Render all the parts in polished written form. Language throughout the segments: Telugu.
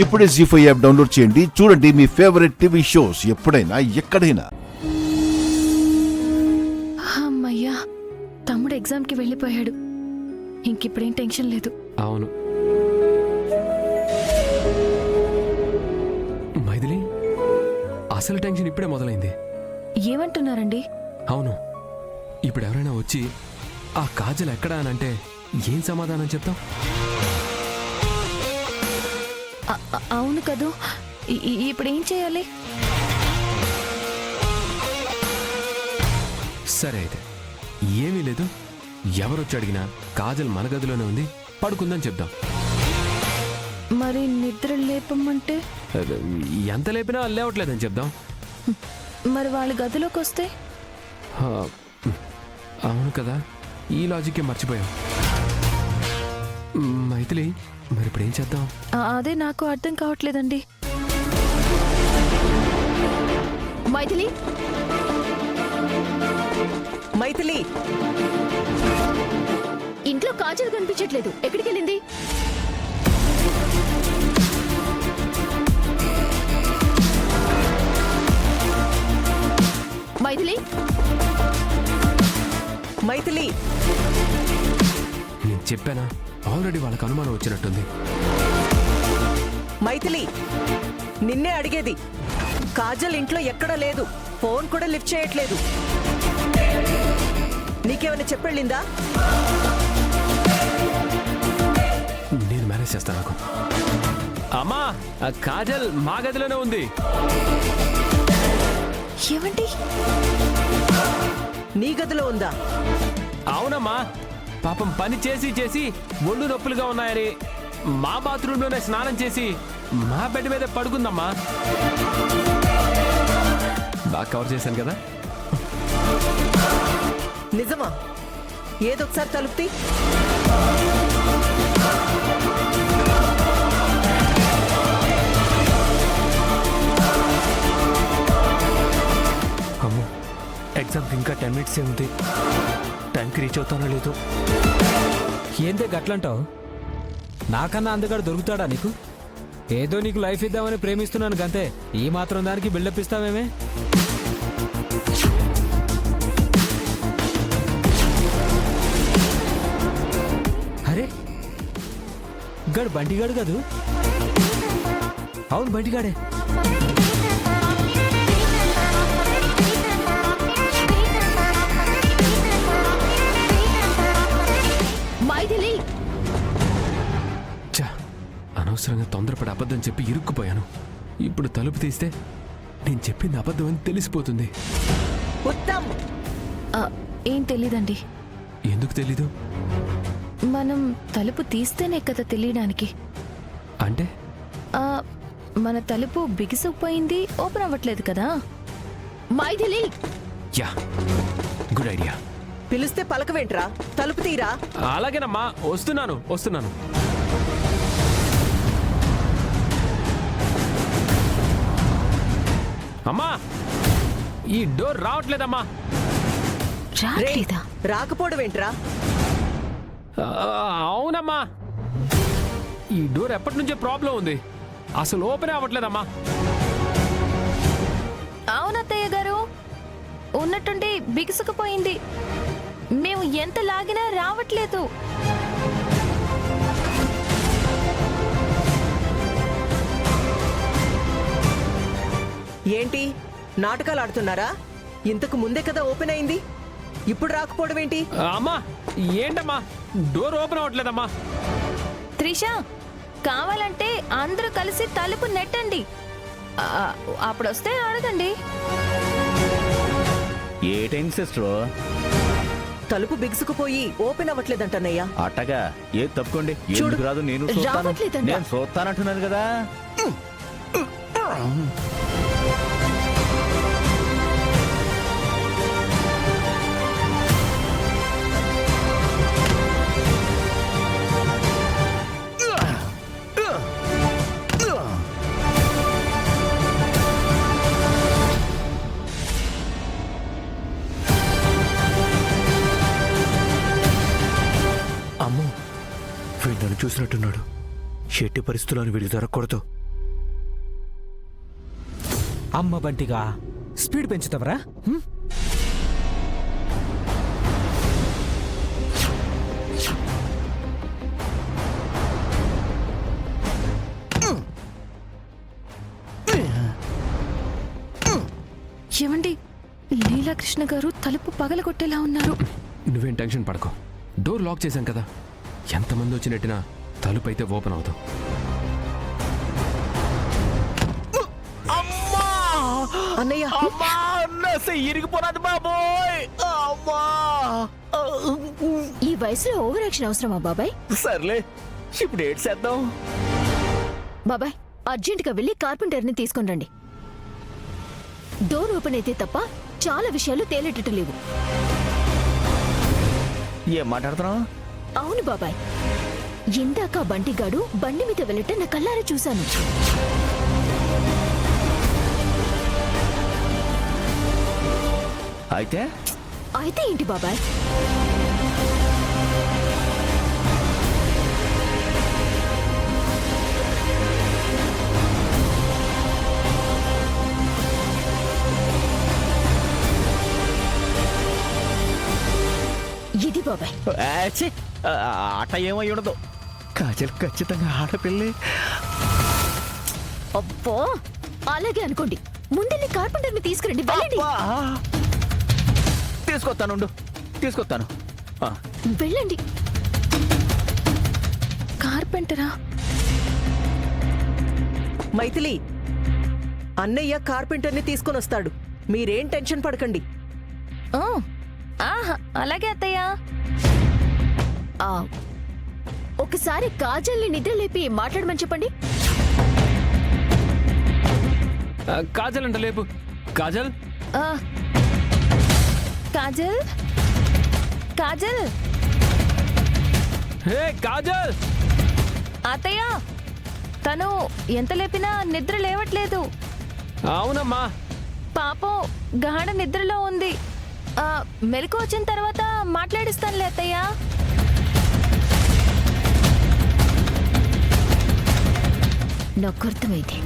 ఇప్పుడే జీ5 యాప్ డౌన్లోడ్ చేయండి. చూడండి మీ ఫేవరెట్ టీవీ షోస్ ఎప్పుడైనా ఎక్కడైనా. అమ్మయ్యా, తమ్ముడు ఎగ్జామ్కి వెళ్ళిపోయాడు. ఇంకిప్పుడేం టెన్షన్ లేదు. అవును మైథిలి, అసలు టెన్షన్ ఇప్పుడే మొదలైంది. ఏమంటున్నారండి? అవును, ఇప్పుడు ఎవరైనా వచ్చి ఆ కాజల్ ఎక్కడా అని అంటే ఏం సమాధానం చెప్తాం? అవును కదూ, ఇప్పుడేం చేయాలి? సరే అయితే ఏమీ లేదు, ఎవరొచ్చి అడిగినా కాజల్ మన గదిలోనే ఉంది, పడుకుందని చెప్దాం. మరి నిద్ర లేపమంటే? ఎంత లేపినా లేవట్లేదని చెప్దాం. మరి వాళ్ళ గదిలోకి వస్తే? అవును కదా, ఈ లాజిక్కే మర్చిపోయాం. మైథిలి, మరి ఇప్పుడు ఏం చేద్దాం? అదే నాకు అర్థం కావట్లేదండి. మైథిలి, మైథిలి, ఇంట్లో కాజల్ కనిపించట్లేదు. ఎక్కడికి వెళ్ళింది? మైథిలి, మైథిలి, నేను చెప్పానా, ఆల్రెడీ వాళ్ళకి అనుమానం వచ్చినట్టుంది. మైథిలి, నిన్నే అడిగేది. కాజల్ ఇంట్లో ఎక్కడా లేదు, ఫోన్ కూడా లిఫ్ట్ చేయట్లేదు. నీకేమైనా చెప్పెళ్ళిందా? నేను మేనేజ్ చేస్తాను. నాకు అమ్మా, కాజల్ మా గదిలోనే ఉంది. ఏమండి? నీ గదిలో ఉందా? అవునమ్మా, పాపం పని చేసి చేసి ఒళ్ళు నొప్పులుగా ఉన్నాయని మా బాత్రూంలోనే స్నానం చేసి మా బెడ్ మీద పడుకుందమ్మా. బాగా కవర్ చేశాను కదా? నిజమా? ఏదొకసారి తలుపుతి. అమ్మో, ఎగ్జామ్కి ఇంకా 10 minutes ఉంది. టైంకి రీచ్ అవుతానో లేదో. ఏందే గట్లంటావు? నాకన్నా అందగాడు దొరుకుతాడా నీకు? ఏదో నీకు లైఫ్ ఇద్దామని ప్రేమిస్తున్నాను గంతే. ఈ మాత్రం దానికి బిల్డప్ ఇస్తామేమే? అరే, గడు బంటిగాడు కదూ? అవును, బంటిగాడే. మైథిలి, అనవసరంగా తొందరపడి అబద్ధం చెప్పి ఇరుక్కుపోయాను. ఇప్పుడు తలుపు తీస్తే నేను చెప్పింది అబద్ధం అని తెలిసిపోతుంది. ఉత్తమ్, ఏం తెలీదండి. ఎందుకు తెలీదు? మనం తలుపు తీస్తేనే కదా తెలియడానికి. అంటే మన తలుపు బిగిసుకుపోయింది, ఓపెన్ అవ్వట్లేదు కదా. Maithili, yeah, good idea. పిలిస్తే పలకవేంట్రా? తలుపు తీరా. అలాగేనమ్మా, వస్తున్నాను వస్తున్నాను. అమ్మా, ఈ డోర్ రావట్లేదమ్మా. రాట్లేదా? రాకపోవడమేంట్రా? అవునమ్మా, ఈ డోర్ ఎప్పటి నుంచే ప్రాబ్లం ఉంది, అసలు ఓపెన్ అవ్వట్లేదమ్మా. అవునత్తయ్య గారు, ఉన్నట్టుండి బిగుసుకుపోయింది. మేము ఎంత లాగినా రావట్లేదు. ఏంటి నాటకాలు ఆడుతున్నారా? ఇంతకు ముందే కదా ఓపెన్ అయింది, ఇప్పుడు రాకపోవడం ఏంటి? అమ్మా, ఏంటమ్మా, డోర్ ఓపెన్ అవ్వట్లేదమ్మా. త్రిష, కావాలంటే అందరూ కలిసి తలుపు నెట్టండి. అప్పుడొస్తే అడగండి. ఏ టైం సిస్టర్? తలుపు బిగుసుకుపోయి ఓపెన్ అవ్వట్లేదంటన్నయ్యా. అట్టగా ఏ తప్పుకోండి, చూడు, ఎందుకు రాదు? నేను చూస్తాను, రావట్లేదంట. నేను చూస్తానంటున్నాను కదా. అమ్మో, వీడు నన్ను చూసినట్టున్నాడు. ఎట్టి పరిస్థితుల్లో వీడికి దొరకకూడదు. అమ్మ బంటిగా స్పీడ్ పెంచుతావరా హ్మ్? ఏమండి లీలాకృష్ణ గారు తలుపు పగలగొట్టేలా ఉన్నారు. నువ్వేం టెన్షన్ పడకు, డోర్ లాక్ చేశాం కదా, ఎంతమంది వచ్చి నెట్టినా తలుపు అయితే ఓపెన్ అవుతాం. అన్నయ్య ఇరిగిపోరాదు బాబోయ్. అమ్మా ఈ వయసులో ఓవర్ యాక్షన్ అవసరమా బాబాయ్? సర్లే, ఇప్పుడు ఏడ్ చేద్దాం. బాబాయ్ అర్జెంటుగా వెళ్ళి కార్పెంటర్ని తీసుకొని రండి. డోర్ ఓపెన్ అయితే తప్ప చాలా విషయాలు తేలేటట్టు లేవు. ఏం మాట్లాడుతున్నావు? అవును బాబాయ్, ఇందాక బంటిగాడు బండి మీద వెళ్ళటం నా కళ్ళారా చూశాను. అయితే అయితే ఏంటి బాబాయ్? ఇది బాబాయ్. ఛీ, ఆట ఏమై ఉండదు. కాజల్ ఖచ్చితంగా ఆడపిల్లే. అబ్బో అలాగే అనుకోండి. ముందెళ్ళి కార్పెంటర్ని తీసుకురండి. వెళ్ళండి. అబ్బా! తీసుకొస్తాను. ఆ, వెళ్ళండి. కార్పెంటరా? మైథిలి, అన్నయ్య కార్పెంటర్ని తీసుకొని వస్తాడు. మీరేం టెన్షన్ పడకండి. ఆ, ఆహా, అలాగే అత్తయ్య. ఆ, ఒకసారి కాజల్ని నిద్ర లేపి మాట్లాడమని చెప్పండి. కాజల్ అంట లేపు. కాజల్, ఆ, కాజల్ కాజల్ హే కాజల్. అత్తయ్య, తను ఎంత లేపినా నిద్ర లేవట్లేదు. అవునమ్మా, పాపం గాఢ నిద్రలో ఉంది. మెలకు వచ్చిన తర్వాత మాట్లాడిస్తానులే అత్తయ్య. నాకు అర్థమైంది,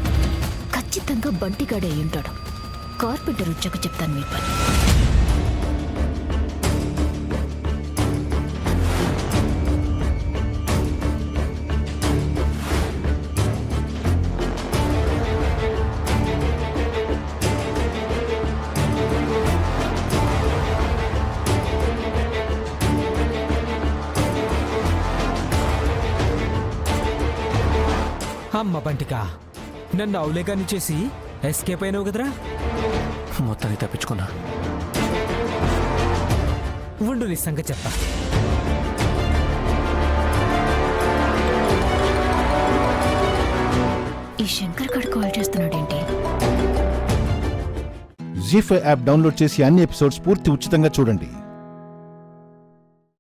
ఖచ్చితంగా బంటిగాడే అయి ఉంటాడు. కార్పెంటర్ వచ్చాక చెప్తాను మీ పని. అమ్మ బంటిగా నన్ను అవులేగాని చేసి ఎస్కేప్ అయినావు కదరా. మొత్తాన్ని తప్పించుకున్నా. ఉండు నీ సంగతి చెప్తా. ఈ శంకర్ గడ్ కాల్ చేస్తున్నాడేంటి? జీ5 యాప్ డౌన్లోడ్ చేసి అన్ని ఎపిసోడ్స్ పూర్తి ఉచితంగా చూడండి.